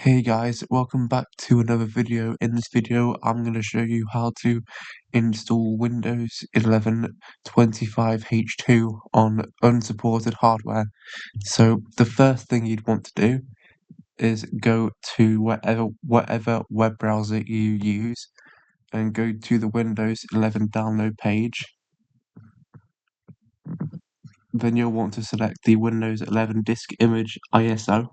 Hey guys, welcome back to another video. In this video, I'm going to show you how to install Windows 11 25H2 on unsupported hardware. So the first thing you'd want to do is go to whatever web browser you use and go to the Windows 11 download page. Then you'll want to select the Windows 11 disk image ISO.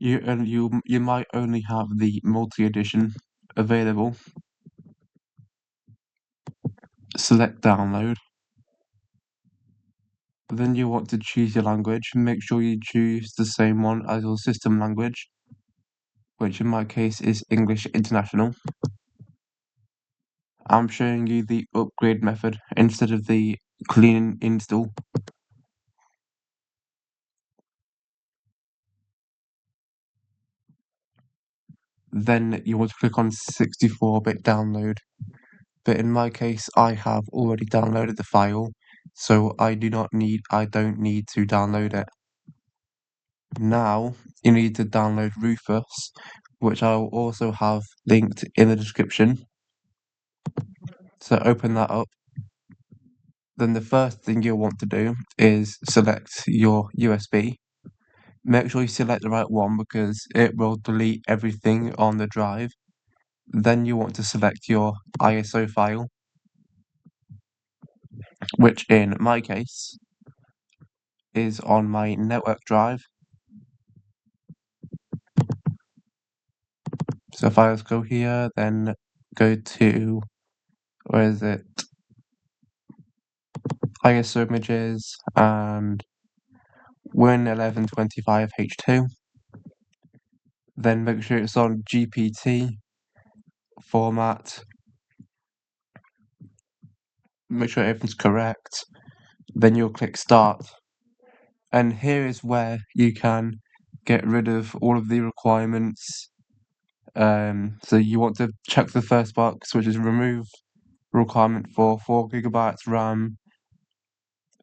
You might only have the multi-edition available. Select download. Then you want to choose your language. Make sure you choose the same one as your system language, which in my case is English International. I'm showing you the upgrade method instead of the clean install. Then you want to click on 64-bit download. But in my case, I have already downloaded the file, so I don't need to download it. Now, you need to download Rufus, which I will also have linked in the description. So open that up. Then the first thing you'll want to do is select your USB. Make sure you select the right one because it will delete everything on the drive. Then you want to select your ISO file, which in my case is on my network drive. So if I just go here, then go to, where is it? ISO images and Win11 25H2. Then make sure it's on GPT format. Make sure everything's correct. Then you'll click start. And here is where you can get rid of all of the requirements. So you want to check the first box, which is remove requirement for 4 GB RAM,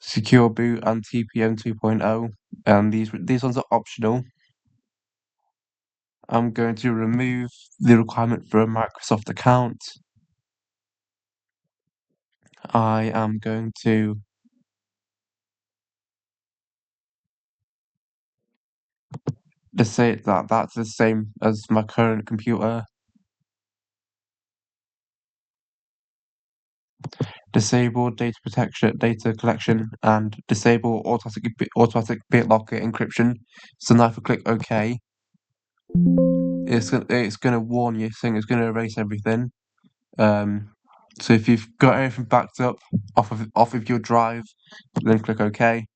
secure boot and TPM 2.0. These ones are optional. I'm going to remove the requirement for a Microsoft account. I am going to just say that that's the same as my current computer. Disable data collection, and disable automatic BitLocker encryption. So now if I click OK, it's gonna warn you, saying it's gonna erase everything. So if you've got everything backed up off of your drive, then click OK,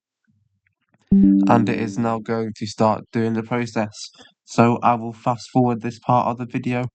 and it is now going to start doing the process. So I will fast forward this part of the video.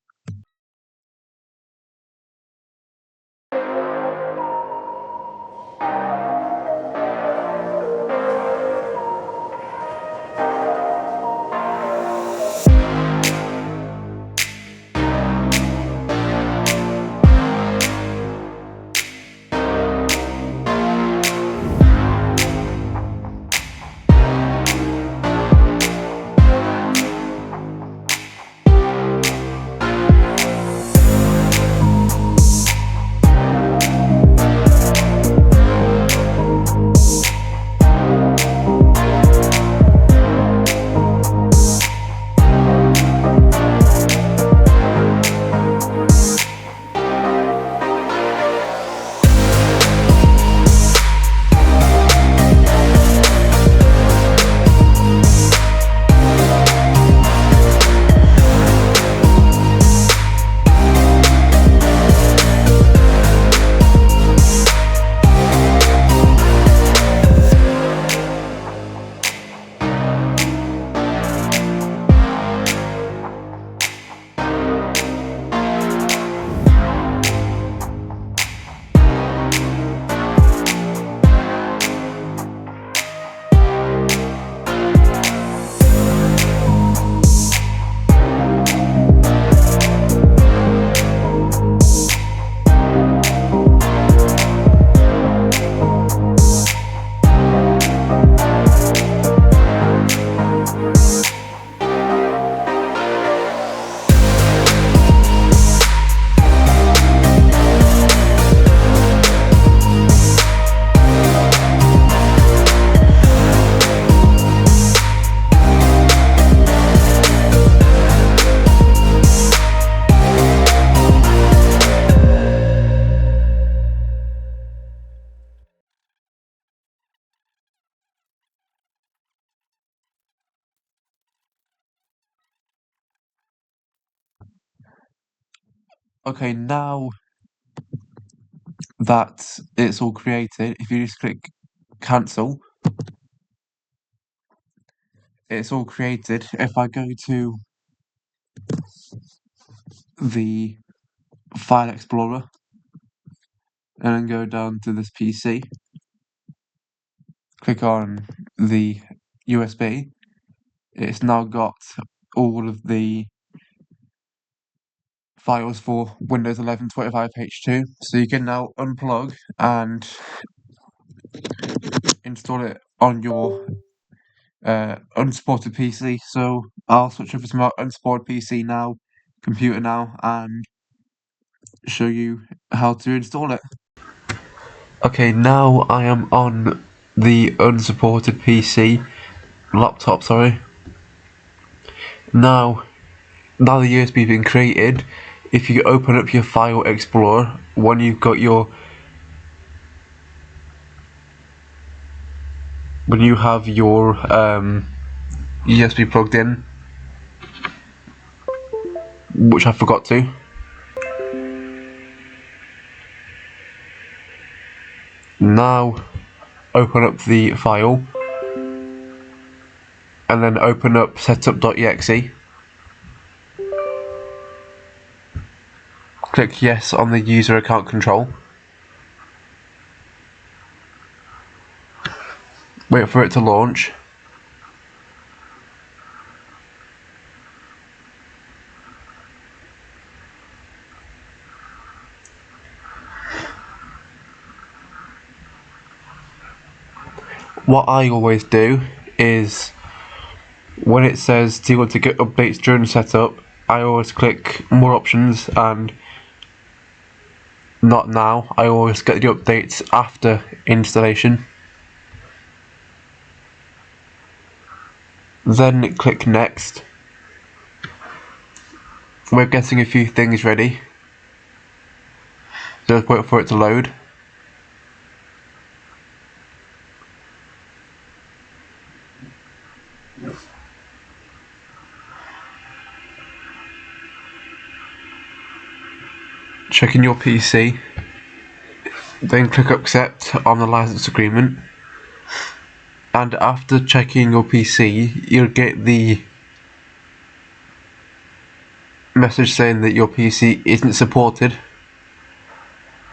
Okay, now that it's all created, if you just click cancel, it's all created. If I go to the File Explorer and then go down to this PC, click on the USB, it's now got all of the files for Windows 11 25H2, so you can now unplug and install it on your unsupported PC. So I'll switch over to my unsupported PC now, computer now, and show you how to install it. Okay, now I am on the unsupported PC, laptop, sorry. Now the USB has been created, if you open up your File Explorer, when you have your USB plugged in, which I forgot to. Now open up the file and then open up setup.exe. Click yes on the user account control. Wait for it to launch. What I always do is, when it says do you want to get updates during setup, I always click more options and not now. I always get the updates after installation. Then click next. We're getting a few things ready. Just wait for it to load. Checking your PC. Then click accept on the license agreement. And after checking your PC, you'll get the message saying that your PC isn't supported.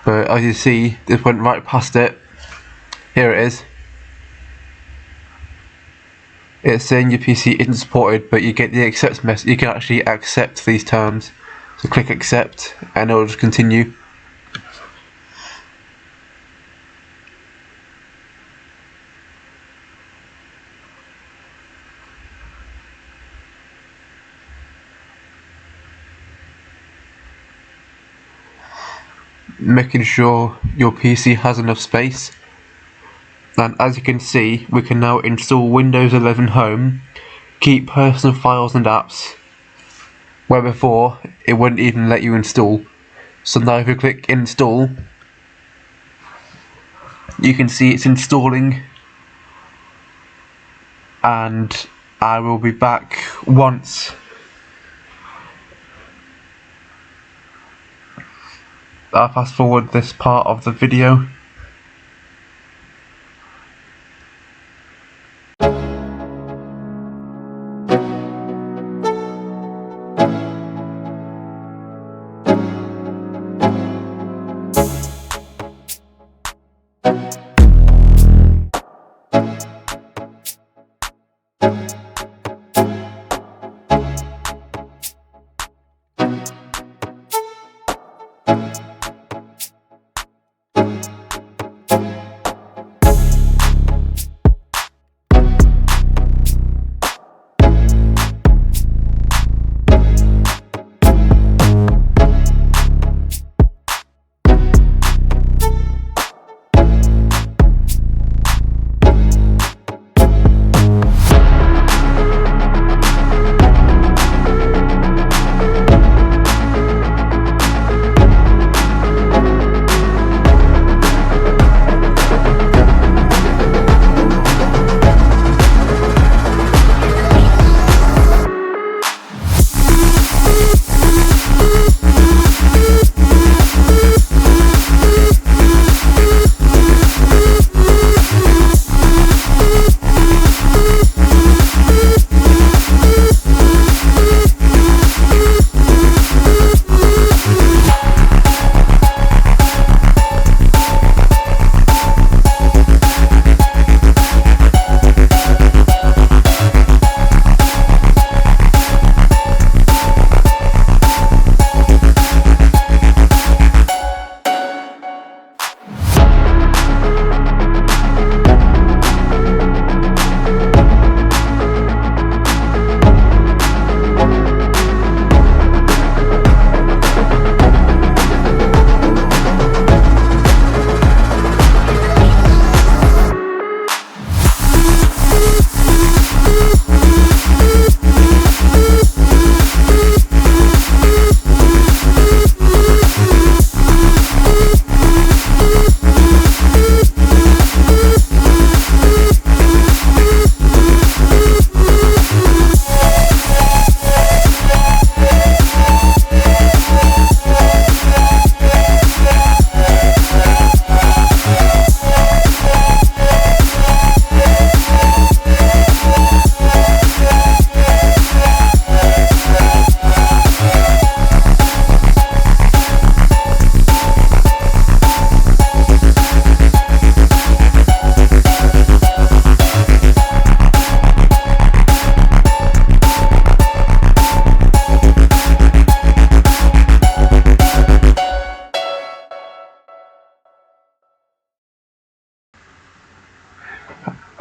But as you see, this went right past it. Here it is. It's saying your PC isn't supported, but you get the accept message. You can actually accept these terms. So click accept and it'll just continue. Making sure your PC has enough space. And as you can see, we can now install Windows 11 Home, keep personal files and apps, where before it wouldn't even let you install. So now if you click install, you can see it's installing, and I will be back once I fast forward this part of the video.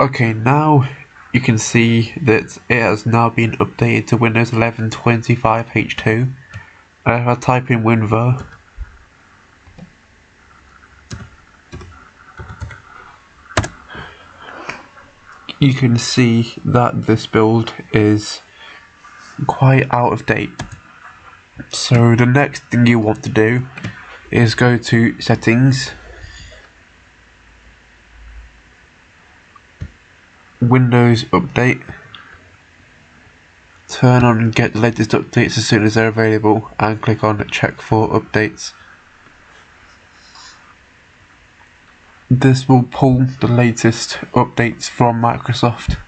Okay, now you can see that it has now been updated to Windows 11 25H2. And if I type in WinVer, you can see that this build is quite out of date. So the next thing you want to do is go to Settings, Windows Update, turn on Get the latest updates as soon as they're available, and click on Check for updates. This will pull the latest updates from Microsoft.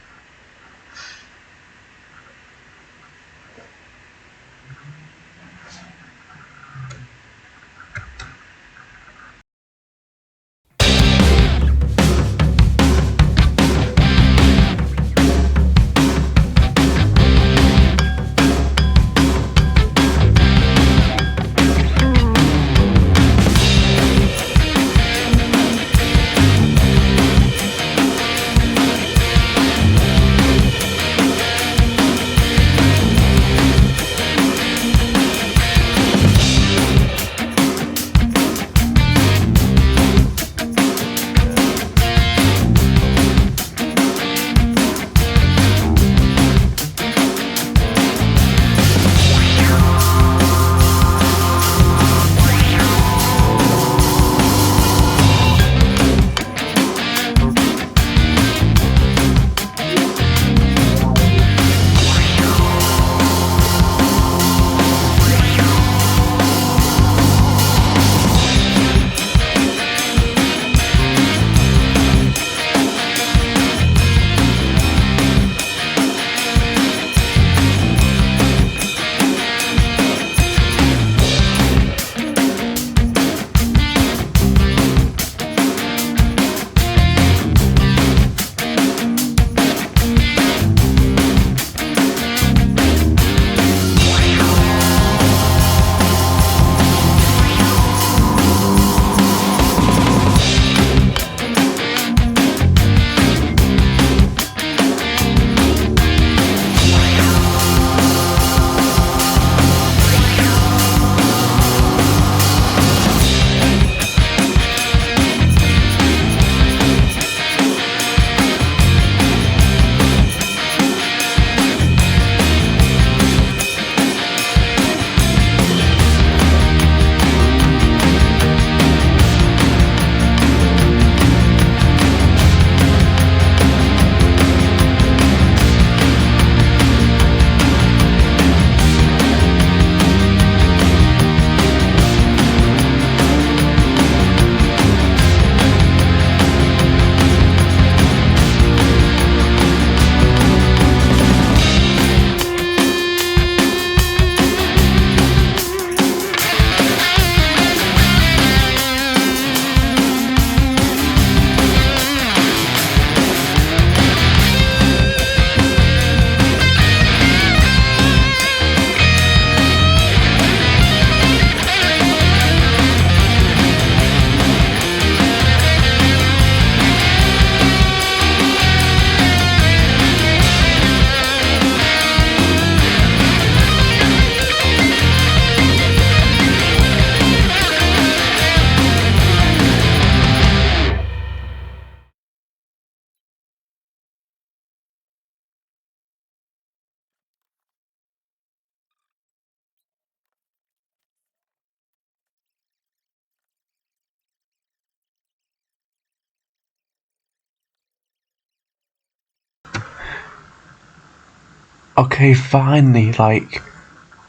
Okay, finally, like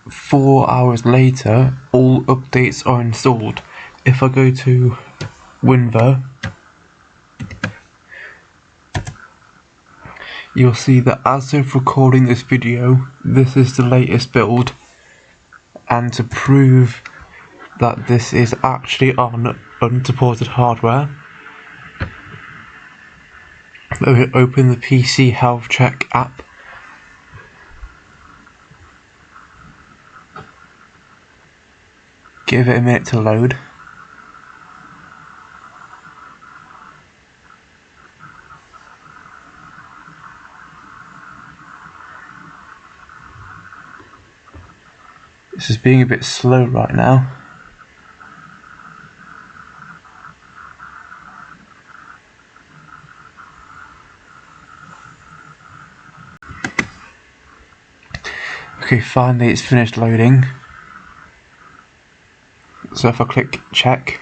4 hours later, all updates are installed. If I go to WinVer, you'll see that as of recording this video, this is the latest build. And to prove that this is actually on unsupported hardware, open the PC Health Check app. Give it a minute to load. This is being a bit slow right now. Okay, finally it's finished loading. So if I click check,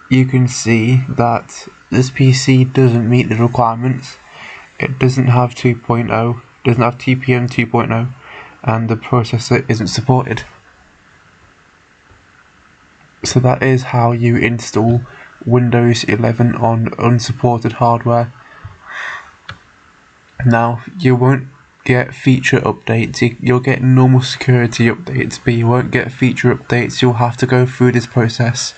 you can see that this PC doesn't meet the requirements. It doesn't have 2.0, doesn't have TPM 2.0, and the processor isn't supported. So that is how you install Windows 11 on unsupported hardware. Now, you won't get feature updates, you'll get normal security updates, but you won't get feature updates. You'll have to go through this process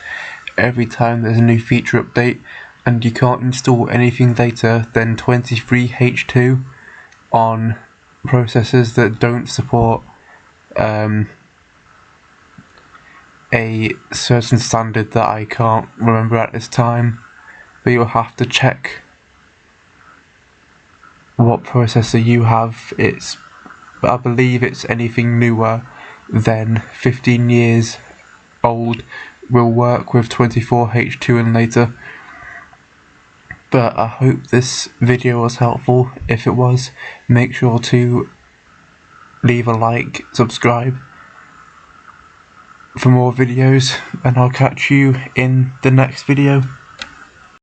every time there's a new feature update, and you can't install anything later than 23H2 on processors that don't support a certain standard that I can't remember at this time, but you'll have to check what processor you have. I believe it's anything newer than 15 years old will work with 24H2 and later. But I hope this video was helpful. If it was, make sure to leave a like, subscribe for more videos, and I'll catch you in the next video.